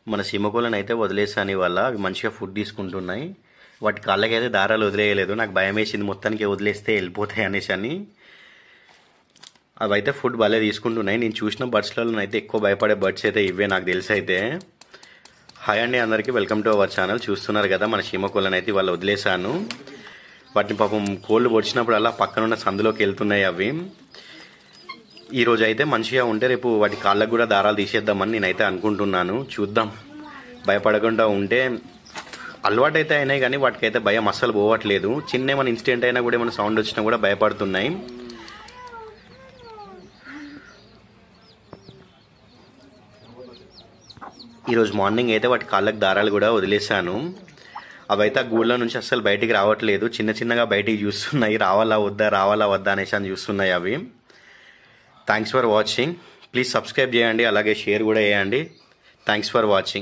మన సింహకోళ్ళని అయితే వదిలేసాను ఇవాళ. అవి మంచిగా ఫుడ్ తీసుకుంటున్నాయి. వాటి కాళ్ళకైతే దారాలు వదిలేయలేదు. నాకు భయం వేసింది మొత్తానికి వదిలేస్తే వెళ్ళిపోతాయి అనేసి అని. అవి అయితే ఫుడ్ భలే తీసుకుంటున్నాయి. నేను చూసిన బర్డ్స్లలో అయితే ఎక్కువ భయపడే బర్డ్స్ అయితే ఇవే నాకు తెలిసి అయితే. హాయ్ అండి అందరికీ, వెల్కమ్ టు అవర్ ఛానల్. చూస్తున్నారు కదా మన సింహకోళ్ళని అయితే ఇవాళ వదిలేసాను. వాటిని పాపం కోళ్ళు పొడిచినప్పుడు అలా పక్కనున్న సందులోకి వెళ్తున్నాయి అవి. ఈరోజు అయితే మంచిగా ఉంటే రేపు వాటి కాళ్ళకు కూడా దారాలు తీసేద్దామని నేనైతే అనుకుంటున్నాను. చూద్దాం. భయపడకుండా ఉంటే అలవాటు అయితే అయినాయి, కానీ వాటికైతే భయం అస్సలు పోవట్లేదు. చిన్న ఏమైనా ఇన్సిడెంట్ అయినా కూడా ఏమైనా సౌండ్ వచ్చినా కూడా భయపడుతున్నాయి. ఈరోజు మార్నింగ్ అయితే వాటి కాళ్ళకు దారాలు కూడా వదిలేసాను. అవైతే ఆ గూళ్ళ నుంచి అస్సలు బయటికి రావట్లేదు. చిన్న చిన్నగా బయటికి చూస్తున్నాయి. రావాలా వద్దా అనేసి అని చూస్తున్నాయి అవి. Thanks for watching. Please subscribe చేయండి, అలాగే షేర్ కూడా చేయండి. Thanks for watching.